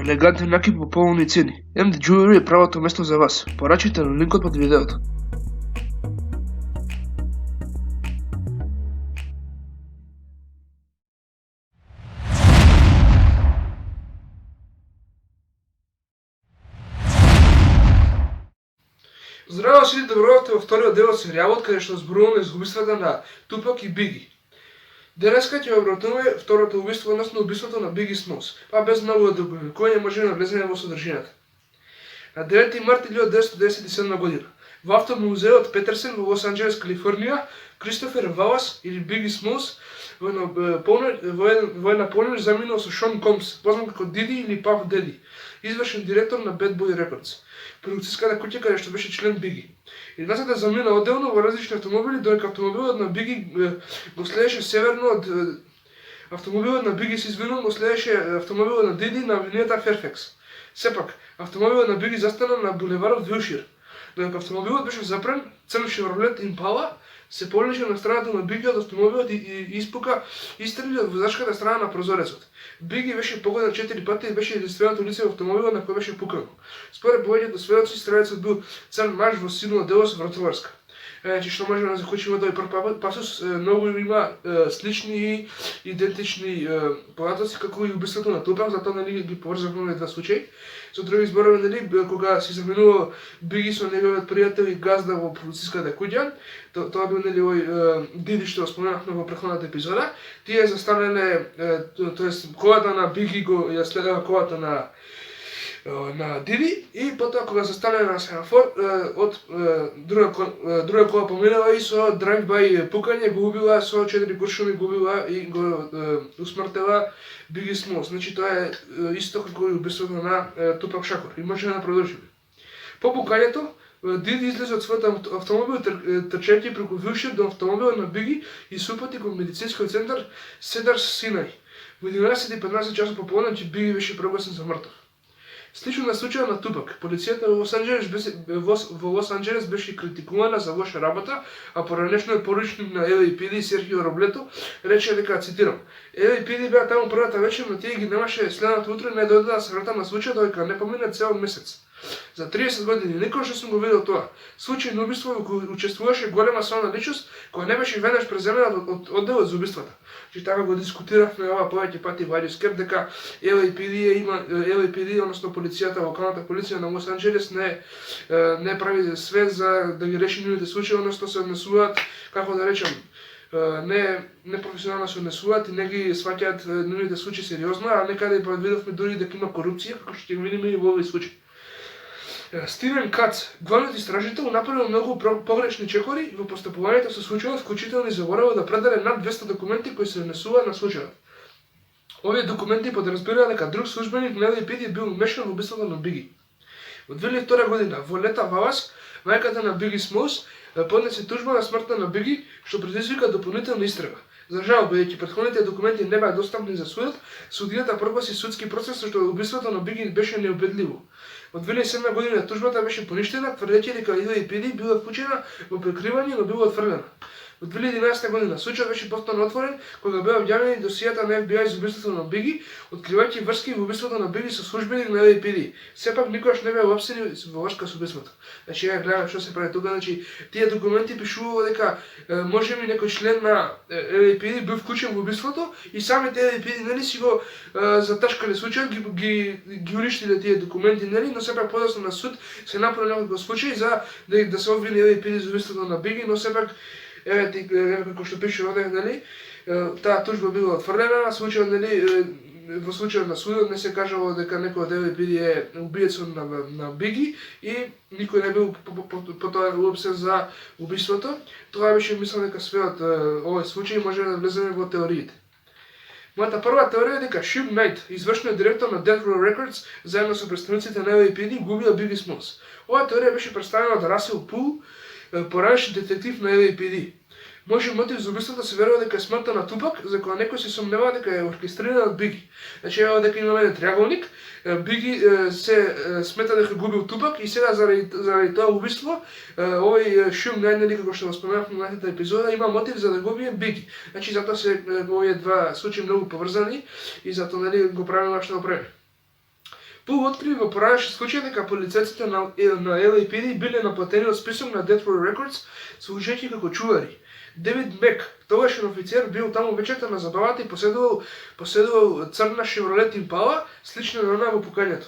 Елегантен накид по поволни цени. MD Jewelry е правото место за вас. Порачите на линкот под видеото. Здраво сите, добровате во вториот дел од серијалот каде што зборуваме за убиствата на Тупак и Биги. Денеска ќе обратуваме второто убиство, односно убиството на Биги Смолс. Па без многу одобивкување можеме да влеземе во содржината. На 9 март 1997 година, во автомузеот Петерсен во Лос Анџелес, Калифорнија, Кристофер Валас или Биги Смолс во една понеж заминал со Шон Комс, познат како Диди или Паф Деди, извршен директор на Bad Boy Records, продукцијската куќа каде што беше член Биги. И двата замина одделно во различни автомобили, додека автомобилот на Биги го следеше северно од автомобилот на Биги се извинувам, го следеше автомобилот на Диди на авенијата Ферфекс. Сепак, автомобилот на Биги застана на булеварот Вилшир, додека автомобилот беше запрен, црн Шевролет Импала се повлече на страната на Биги од автомобилот и испука истрели од возачката страна на прозорецот. Биги беше погоден 4 пати и беше единственото лице во автомобилот на кој беше пукано. Според повеќето сведоци, стрелецот бил црн маж во силно дело со вратоврска. Значи, што можеме да заклучиме тој прв пасус, многу има слични и идентични податоци како и убиството на Тупак, затоа нели ги поврзавме овие два случаи. Со други зборови, нели, кога се заминува Биги со неговиот пријател и газда во полициската куќа, тоа бил нели овој Диди што споменавме во претходната епизода, тие застанале, тоест колата на Биги го ја следела колата на Диди и потоа кога застане на семафор од друга кола поминала и со драйв-бај пукање го убила со 4 куршуми го убила и го усмртела Биги Смолс. Значи тоа е исто како и убиството на Тупак Шакур и може да продолжиме. По пукањето Диди излезе од својот автомобил трчајќи преку Вилшир до автомобилот на Биги и се упати кон медицинскиот центар Седар Синај. Во 11:15 часот пополне Биги беше прогласен за мртов. Слично на случајот на Тупак, полицијата во Лос Анџелес беше критикувана за лоша работа, а поранешниот поручник на LAPD Серхио Роблето рече дека, цитирам, LAPD беа таму првата вечер, но тие ги немаше следното утро и не дојде да се врата на случајот додека не помине цел месец. За 30 години никој што сум го видел тоа. Случај на убиство во кој учествуваше голема славна личност, која не беше веднаш преземена од одделот за убиствата. Че така го дискутиравме ова повеќе пати во Скеп дека LAPD, односно полицијата, локалната полиција на Лос Анџелес не прави све за да ги реши нивните случаи, односно се однесуваат, како да речам, не професионално се однесуваат и не ги сваќаат нивните случаи сериозно, а некаде предвидовме дури дека има корупција, како што ќе видиме и во овој случај. Стивен Кац, главниот истражител, направил многу погрешни чекори во постапувањето со случајот, вклучително и заборавил да предаде над 200 документи кои се однесуваат на случајот. Овие документи подразбираа дека друг службеник на LAPD бил умешан во убиството на Биги. Во 2002 година, во Лета Валас, мајката на Биги Смолс поднесе тужба на смртта на Биги, што предизвика дополнителна истрага. За жал, бидејќи претходните документи не беа достапни за судот, судијата прогласи судски процес со што убиството на Биги беше неубедливо. Во 2007 година тужбата беше поништена, тврдејќи дека LAPD била вклучена во прикривање, но била отфрлена. Во 2011 година случајот беше повторно отворен кога беа објавени досијата на FBI за убиството на Биги, откривајќи врски во убиството на Биги со службеник на LAPD. Сепак никогаш не беа уапсени во врска со убиството. Значи ја гледам што се прави тука, значи тие документи пишуваа дека можеби некој член на LAPD бил вклучен во убиството и самите LAPD нели си го заташкале случајот, ги уништиле тие документи, нели, но сепак подоцна на суд се направи некој случај за да се обвини LAPD за убиството на Биги, но сепак како што пише овде, нели, таа тужба била отфрлена, во случајот на судот не се кажало дека некој од LAPD е убиецот на Биги и никој не бил потоа уопсен за убиството. Тоа беше мислам дека све од овој случај може да влеземе во теориите. Мојата прва теорија е дека Шуг Најт, извршниот директор на Death Row Records, заедно со представниците на LAPD, го убил Биги Смолс. Оваа теорија беше представена од Расел Пул, поранешен детектив на LAPD. Може мотив за убиството се верува дека е смртта на Тупак, за која некој се сомнева дека е оркестрирана од Биги. Значи ево дека имаме еден триаголник, Биги се смета дека губил Тупак и сега заради тоа убиство овој Шуг Најт, нели како што го споменавме во најната епизода, има мотив за да го убие Биги. Значи затоа се овие два случаи многу поврзани и затоа нели го правиме што го правиме. Пул откри во поранешен случај дека полицајците на LAPD биле наплатени од список на Death Row Records служејќи како чувари. Девид Мек, тогашен офицер, бил таму вечерта на забавата и поседувал црна Chevrolet Impala, слична на онаа во пукањето.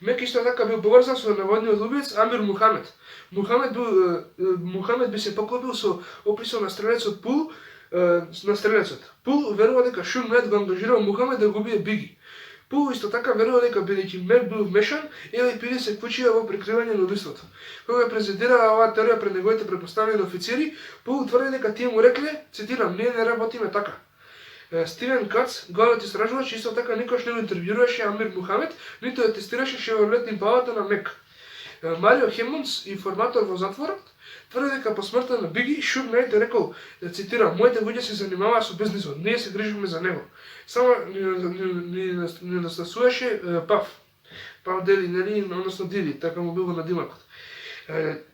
Мек исто така бил поврзан со наводниот убиец Амир Мухамед. Мухамед би се поклопил со описот на стрелецот Пул, Пул верува дека Шун Мед го ангажирал Мухамед да го убие Биги. Пул исто така верува дека бидејќи Мек бил вмешан, LAPD се вклучија во прикривање на убиството. Кога презентираа оваа теорија пред неговите претпоставени офицери, Пул тврди дека тие му рекле, цитирам, ние не работиме така. Стивен Кац, главниот истражувач, исто така никош не го интервјуираше Амир Мухамед, ниту ја тестираше Chevrolet Impалата на Мек. Марио Хемонс, информатор во затворот, тврди дека по смртта на Биги, Шуг Найт е рекол, да цитирам, моите луѓе се занимаваа со бизнисот, ние се грижиме за него. Само не настасуваше Пав Дели, нели, односно Диди, така му било на димакот.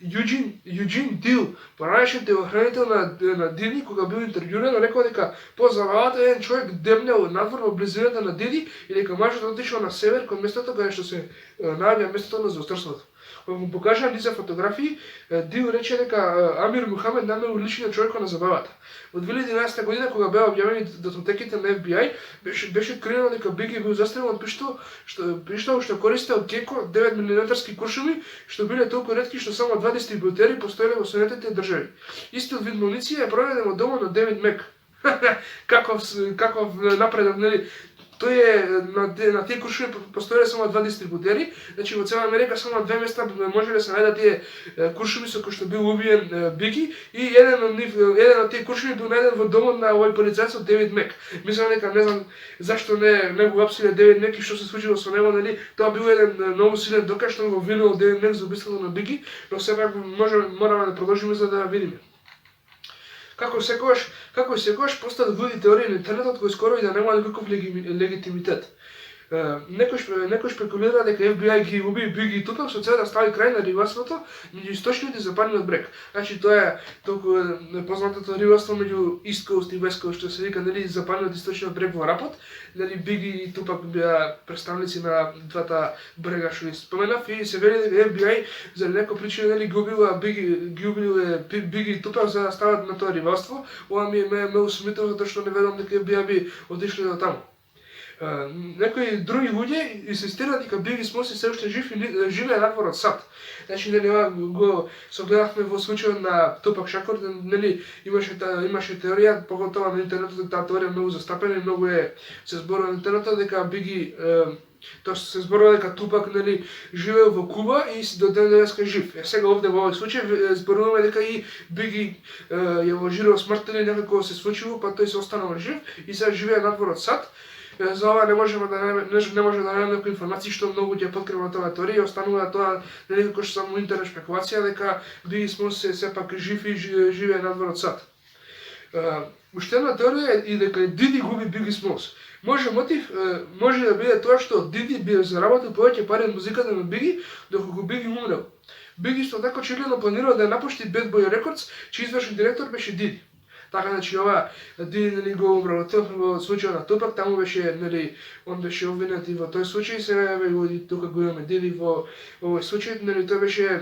Юджин Дил, поранешен телохранител на Диди, кога бил интервјурен, рекол дека по забавата еден човек демнел надвор во близината на Диди и дека мажот отишол на север кон местото каде што се наоѓа местото на заустрството. Кога му покажаа низа фотографии, Дил рече дека Амир Мухамед намерил личниот човек на забавата. Во 2011 година, кога беа објавени датотеките на FBI, беше откриено дека Биги бил застрелен од пиштол што користел Геко 9 мм куршуми, што биле толку ретки што само 2 дистрибутери постоеле во Соединетите држави. Истиот вид муниција е проведен во домот на Девид Мек. каков напредок, нели? Тој е на тие куршуми постоеле само 2 дистрибутери, значи во цела Америка само 2 места можеле да се најдат тие куршуми со кои што бил убиен Биги и еден од тие куршуми бил најден во домот на овој полицајец Девид Мек. Мислам дека не знам зашто не го апсиле Девид Мек и што се случило со него, нели? Тоа бил еден многу силен доказ што го обвинувал Девид Мек за убиството на Биги, но сепак мораме да продолжиме за да видиме. Како и секогаш постојат луди теории на интернетот кои скоро и да нема никаков легитимитет. Некој шпекулира дека FBI ги уби Биги и Тупак со цел да стави крај на рибарството меѓу источниот и западниот брег. Значи тоа е толку познатото рибарство меѓу East Coast и West Coast, што се вика, нели, западниот и источниот брег во рапот. Нели Биги и Тупак беа представници на двата брега што споменав и се вели дека FBI за некоја причина, нели, ги убиле Биги и Тупак за да стават на тоа рибарство. Ова ми е усмирително затоа што не верувам дека FBI би отишле до таму. Некои други луѓе инсистираат дека Биги Смолс се уште жив и живее надвор од САД. Значи, нели, го согледавме во случајот на Тупак Шакур, нели, имаше теорија, поготоа на интернетот, таа теорија многу застапена и многу се зборува на интернетот дека Биги тоа се зборува дека Тупак, нели, живеел во Куба и до ден денеска жив. Сега овде во овој случај зборуваме дека и Биги ја ложирал смртта или некако се случило, па тој се останал жив и сега живее надвор од САД. За ова не може да најдеме некои информации што многу ќе подкрепа тоа теорија, останува тоа некако што само интернет спекулација дека Биги Смолс се сепак жив и живее надвор од САД. Уште една теорија е дека Диди губи Биги Смолс. Може да биде тоа што Диди би заработил повеќе пари од музиката на Биги, доколку Биги умрел. Биги исто така очигледно планирал да ја напушти Bad Boy Records, чиј извршен директор беше Диди. Така, значи, ова Диди, нели, го умрел во случајот на Тупак, таму беше, нели, он беше обвинет и во тој случај, сега и тука го имаме Диди во овој случај, нели, тој беше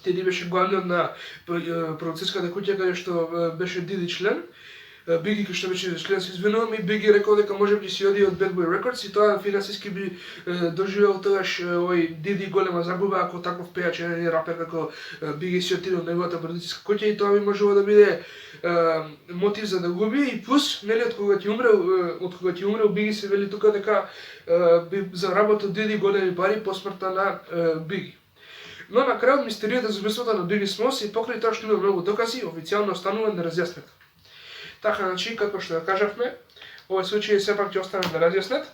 Диди беше главниот на продуцерската куќа каде што беше Диди член. Биги, што беше член, се извинувам, и Биги рекол дека може би си оди од Bad Boy Records и тоа финансиски би доживел тогаш овој Диди голема загуба ако таков пејач и рапер како Биги си отиде од неговата продуцерска куќа и тоа би можело да биде мотив за да губи и плюс, нели, од кога ќе умрел Биги се вели тука дека би заработил Диди големи пари по смртта на Биги. Но на крајот мистеријата за убиството на Биги Смолс и покрај тоа што има многу докази, официјално останува неразјаснет. Така, значи, како што ја кажавме, овој случај сепак ќе остане неразјаснет.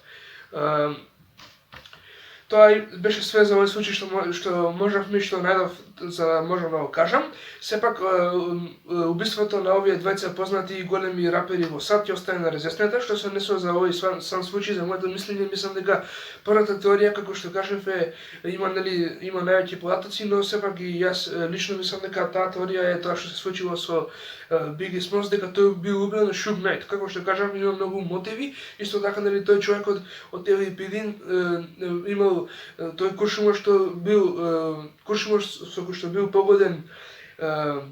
Тоа беше све за овој случај што најдов за можам да го кажам. Сепак убиството на овие двајца познати и големи рапери во САД ќе остане неразјаснета, што се однесува за овој сам случај. За моето мислење мислам дека првата теорија, како што кажав, има највеќе податоци, но сепак и јас лично мислам дека таа теорија е тоа што се случило со Биги Смолс, дека тој бил убиен од Шуг Најт. Како што кажав, има многу мотиви. Исто така тој човекот од Елипидин имал тој куршумор со кој што бил погоден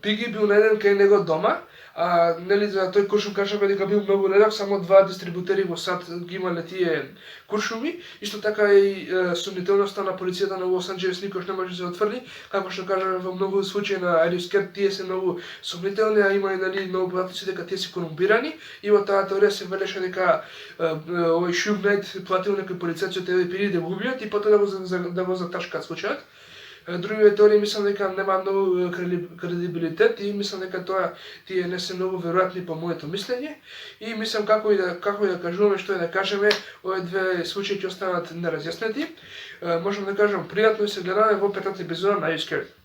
Биги бил најден кај него дома, а за тој куршум кажаме дека бил многу редок, само 2 дистрибутери во САД ги имале тие куршуми. Исто така и сомнителноста на полицијата на Лос Анџелес никош не може да се отврди, како што кажаме во многу случаи на Арискет, тие се многу сомнителни, а има и многу податоци дека тие се корумпирани. И во таа теорија се велеше дека овој Шуг Најт платил некој полицајци од LAPD да го убијат и потоа да го заташкаат случајот. Другите теории мислам дека нема многу кредибилитет и мислам дека тие не се многу веројатни по моето мислење. И мислам како и да кажуваме, што и да кажеме, овие две случаи ќе останат неразјаснети. Можам да кажам пријатно и се гледаме во петата епизода на Are You Scared?